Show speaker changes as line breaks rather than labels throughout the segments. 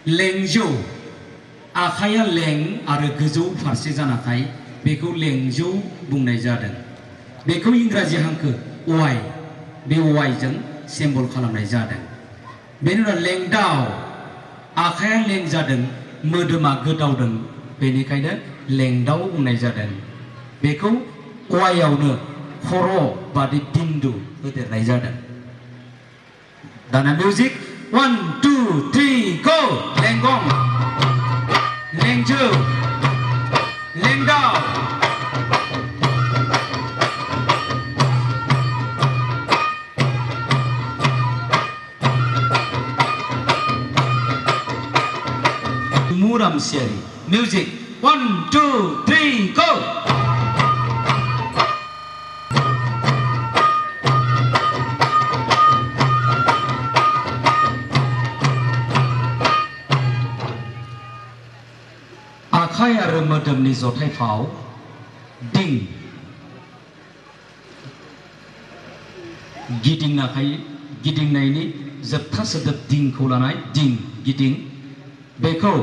लेंजौ आखाया लें आरो गोजौ फारसे जानाखाय बेखौ लेंजौ बुंनाय जादों। बेखौ इंराजि हांखो वाइ बे वाइजों सिम्बल खालामनाय जादों। बेनि उनाव लेंदाव आखाया लें जादों मोदोमा गोदावदों बेनिखायनो लेंदाव बुंनाय जादों। बेखौ वाइआवनो खर' बादि बिन्दु होदेरनाय जादों। दाना मिउजिक 1 2 3 गो लेंगं लेंजौ लेंदाव मुरामसियारि मिउजिक 1 2 3 गो आखाइ आरो मोदोमनि जथाय फाव दिं गिदिंनायनि जोबथा सोदोब दिंखौ लानाय दिं गिदिं बेखौ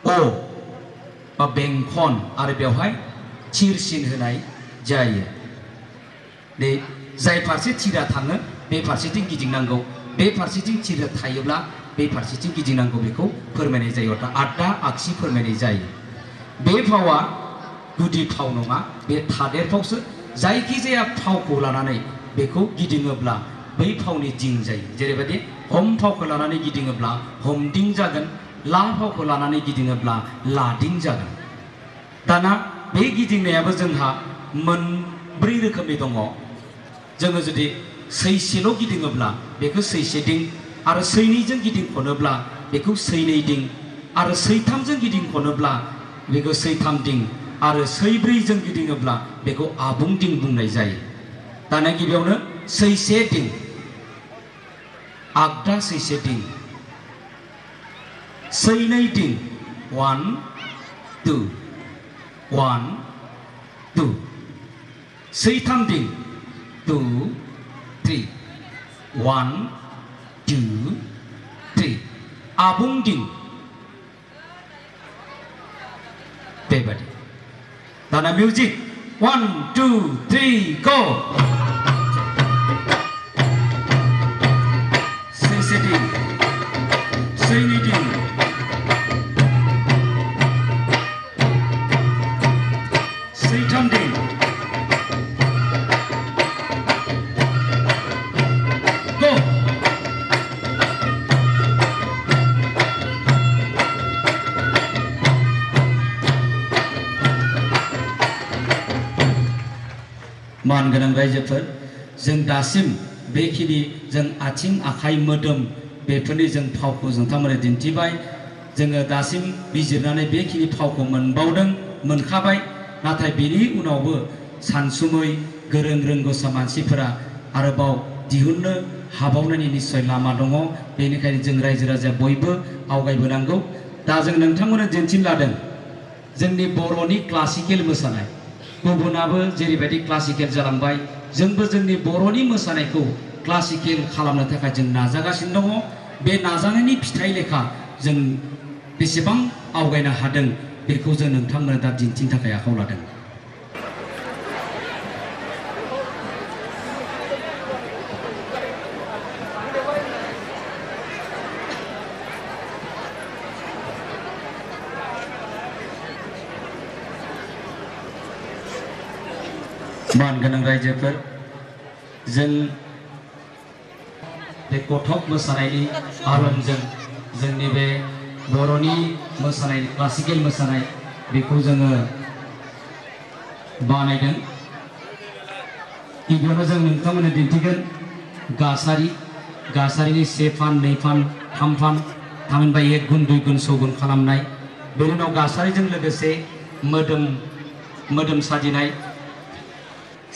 अ बा बेंखन आरो बेवहाय थिरसिन होनाय जायो। बे जाय फारसे थिरा थाङो बे फारसेथिं गिदिंनांगौ, बे फारसेथिं थिरा थायोब्ला बे फारसेथिं गिदिंनांगौ बेखौ फोरमायनाय जायो। अर्थात आगदा आगसि फोरमायनाय जायो। बे फावा गुदि फाव नङा, बे थादेर फावसो। जायखिजाया फावखौ लानानै बेखौ गिदिङोब्ला बै फावनि दिं जायो। जेरैबायदि हम फावखौ लानानै गिदिङोब्ला हमदिं जागोन, ला फावखौ लानानै गिदिङोब्ला लादिं जागोन। दाना बे गिदिंनायाबो जोंहा मोनब्रै रोखोमनि दङ। जोङो जुदि सैसेल' गिदिङोब्ला बेखौ सैसे दिं, आरो सैनैजों गिदिंखनोब्ला बेखौ सैनै दिं, आरो सैथामजों गिदिंखनोब्ला बेखौ सैथाम दिं, आरो सैब्रैजों गिदिङोब्ला बेखौ आबुं दिं बुंनाय जायो। दाना गिबियावनो सैसे दिं, आगदा सैसे दिं, सैनै दिं 1 2 1 2, सैथाम दिं 2 3 1 2 3, आबुं दिं बेबादि। दाना मिउजिक 1 2 3 गो सैसे दिं सैनै दिं सैथाम दिं गो मानगोनां रायजोफोर, जों दासिम बेखिनि जों आथिं आखाइ मोदोम बेफोरनि जों फावखौ नोंथांमोननो दिन्थिबाय। जोङो दासिम बिजिरनानै बेखिनि फावखौ मोनबावदों, मोनखाबाय। नाथाय बेनि उनावबो सानसुमै गोरों रोंगौसा मानसिफोरा आरोबाव दिहुननो हाबावनायनि निस्सय लामा दङ। बेनिखायनो जों रायजो राजा बयबो आवगायबोनांगौ। दा जों नोंथांमोननो दिन्थिनो लादों जोंनि बर'नि क्लासिकेल मोसानाय। गुबुनाबो जेरैबायदि क्लासिकेल जालांबाय, जोंबो जोंनि बर'नि मोसानायखौ क्लासिकेल खालामनो थाखाय जों नाजागासिनो दङ। बे नाजानायनि फिथाइ लेखा जों बेसेबां आवगायनो हादों बेखौ जों नोंथांमोननो दा दिन्थिनो थाखाय आखायाव लादों। मानगोनां रायजोफोर, जों बे कथक मोसानायनि आरमजों जोंनि बे बर'नि मोसानाय क्लासिकेल मोसानाय बेखौ जोङो बानायदों। गिबियावनो जों नोंथांमोननो दिन्थिगोन गासारिनि 1 फान 2 फान 3 फान थामहिनबा 1 गुन 2 गुन सौगुन खालामनाय। बेनि उनाव गासारिजों लोगोसे मोदोम साजिनाय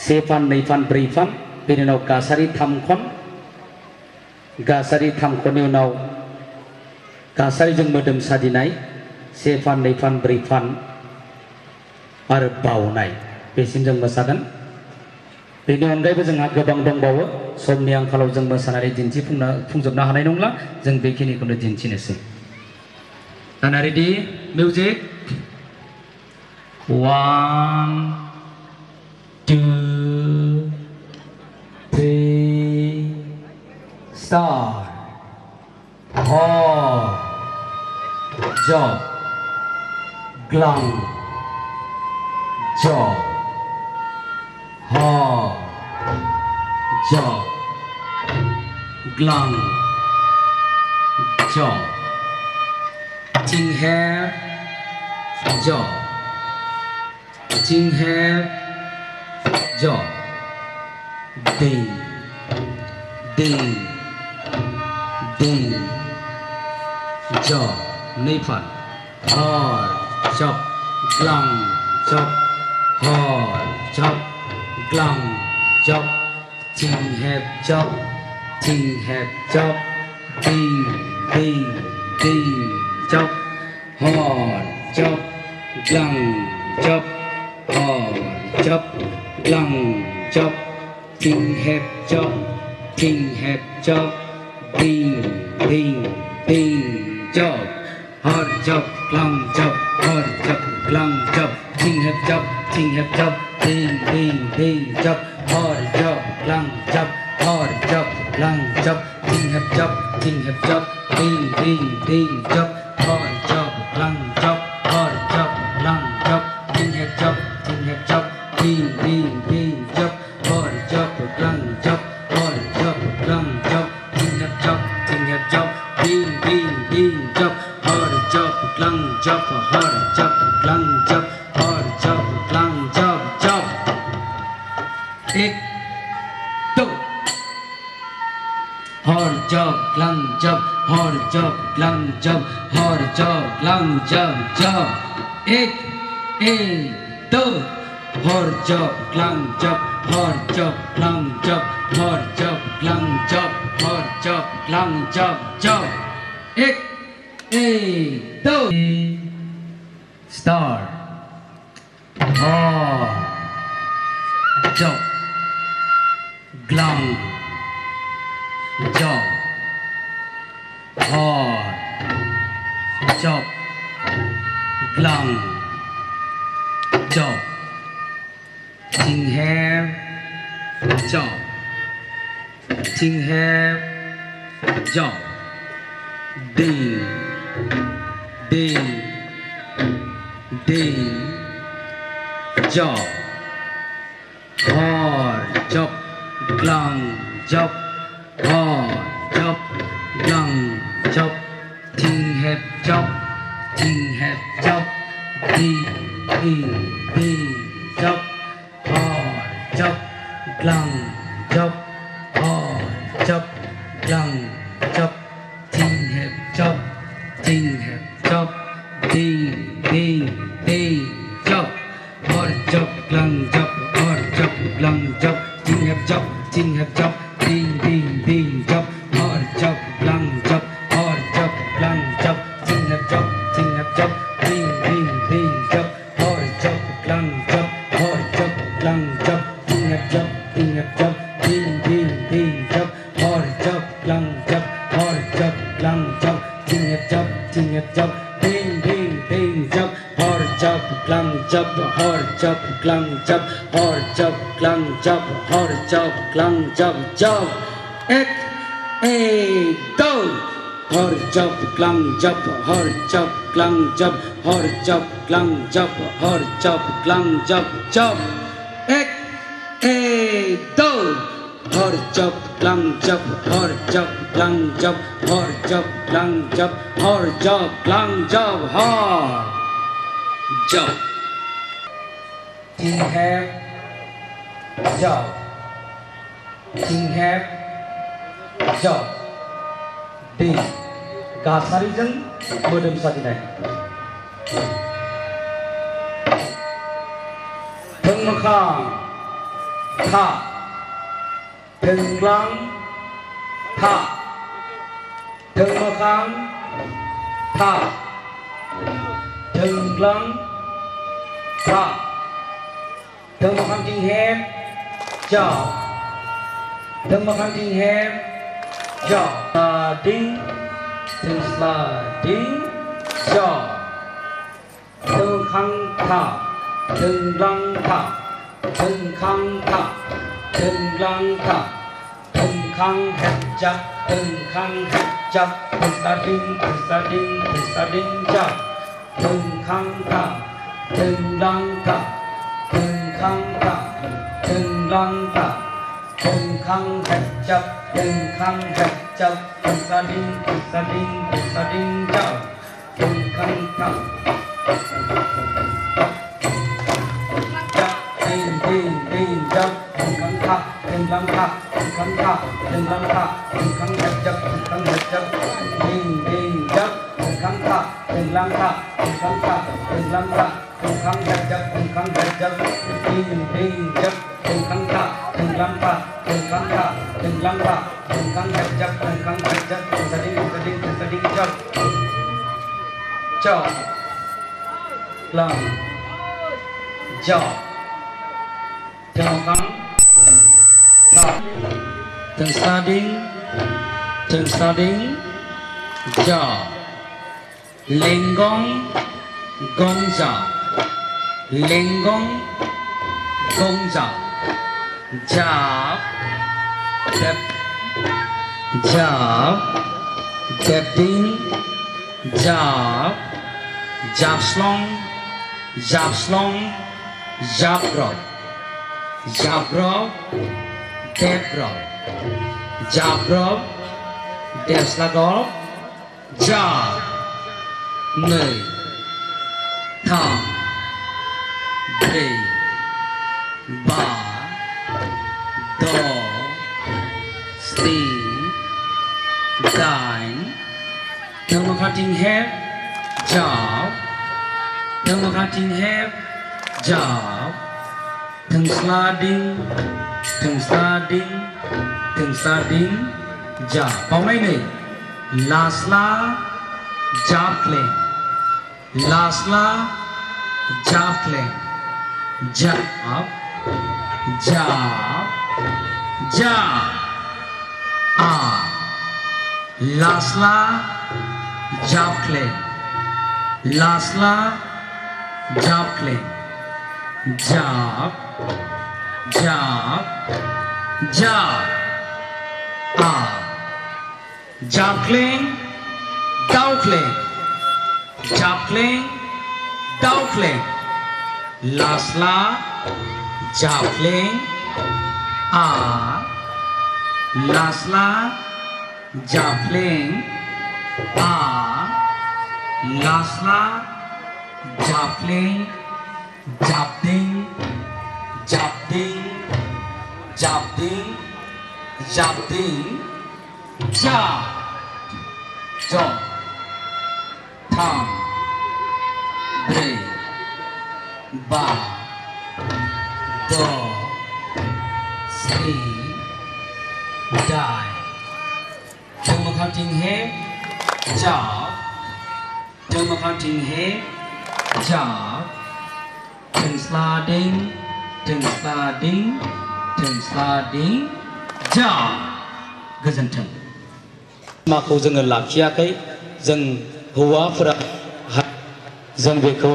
1 फान 2 फान 4 फान, बेनि उनाव गासारि 3 खन, गासारि 3 खननि उनाव गासारिजों मोदोम साजिनाय 1 फान 2 फान 4 फान आरो बावनाय। बेसिम जों मोसागोन। बेनि अनगायैबो जोंहा गोबां दंबावो। समनि आंखालाव जों मोसानानै दिन्थिफुंजोबनो हानाय नंला। जों बेखिनिखौनो दिन्थिनोसै। And ready? Music. 1, 2, 3, start. Ho, job, glung, job, ho, job, glung, job, chinh hair, job, chinh hair, job, ding, ding, ding, job, ni phật, hard, job, glung, job, hard, job, glung, job, chinh hair, job, chinh hair, job, ding, ding, ding, job, hard, job, glung, job, hard, job, glung, job, chinh hair, job, chinh hair, job, ding, ding, ding, job, hard job, glung job, hard job, glung job, chinh hair job, ding, ding, ding, job, hard job, glung job, hard job, glung job, chinh hair job, ding, ding, ding, job, hard job, glung job, hard job, glung job, chinh hair job, ding, ding, ding, job, hard job, glung job, hard job, glung job, chinh hair job, ding, ding, ding, job, hard job, glung job, hard job, glung job, hard job, glung job, job. एक दो hard job, glung job, hard job, glung job, hard job, glung job, job. एक दो hard job, glung job, hard job, glung job, hard job, glung job, hard job, glung job, job. एक दो start. Hard job, glung job, hard job, glung job, chinh hair job, chinh hair job, ding, ding, ding, job, hard job, glung job, hard job, glung job, chinh hair job, ding, ding, ding, job, hard job, glung job, hard job, glung job, chinh hair job, ding, ding, ding, job, hard job, glung job, hard job, glung job, chinh hair job, ding, ding, ding, job, hard job, glung job, hard job, glung job, chinh hair job, ding, ding, ding, job, hard job, glung job, hard job, glung job, chinh hair job, ding, ding, ding, job, hard job, glung job, hard job, glung job, chinh hair job, ding, ding, ding, job, hard job, glung job, hard job, glung job, hard job, glung job, hard job, glung job, job. X A go. Hard job, glung job, hard job, glung job, hard job, glung job, hard job, glung job, job. X A go. Hard job, glung job, hard job, glung job, hard job, glung job, hard job, glung job, hard job. Chinh hair job, chinh hair job, ding. Gasarijeng modem satinai. Thung khang tha, thung lang tha, thung khang tha, thung lang tha, thung khang chinh hair job, thung khang chinh hair job, ding, thung sliding, Cho Thương khăn thả Thương lăng thả Thương khăn thả Thương lăng thả Thương khăn hẹp chắp Thương khăn hẹp chắp Thương sa đinh Thương sa đinh Thương sa đinh chắp Thương khăn thả Thương lăng thả Thương khăn thả Thương lăng thả Thương khăn hẹp chắp Thương khăn hẹp chắp Thương sa đinh Thương sa đinh Thương sa đinh chắp Thương khăn thả Đinh chắp Thương khăn thả Thương lăng thả Thương khăn thả Thương lăng thả Thương khăn hẹp chắp Thương khăn hẹp chắp Đinh chắp Thương khăn thả Thương lăng thả Thương khăn thả Thương lăng thả Thương khăn hẹp chắp Thương khăn hẹp chắp Đinh chắp Thương khăn thả Thương lăng thả Thương khăn thả Thương lăng thả Thương khăn hẹp chắp Thương khăn hẹp chắp Thương sa đinh chắp Cho lăng cho Thương khăn thả Thương sa đinh cho Lên gong cho Lên gong cho Chạp Đẹp Chạp Đẹp đinh Chạp Chạp slong Chạp rộp Đẹp rộp Chạp rộp Đẹp slagol Chạp Nơi Thả Đi Ba Do Stí Dine Thương cutting hair Job Thương cutting hair Job Thương sliding Job Bóng này này Lasla Job claim Lasla Job claim Job Lasla Job claim Lasla Job claim Job claim Dow claim Job claim Dow claim Lasla Job claim Lasla Job claim Lasla Job claim Job ding Job Job Tham Bre Ba Do Stí Die Thương cutting hair Job Thương cutting hair Job Thương sliding Job Goजोन्थों माखौ जोङो लाखियाखै जों हौवाफोरा जों बेखौ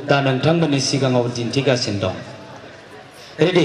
दा नोंथांमोननि सिगाङाव दिन्थिगासिनो दं रेडि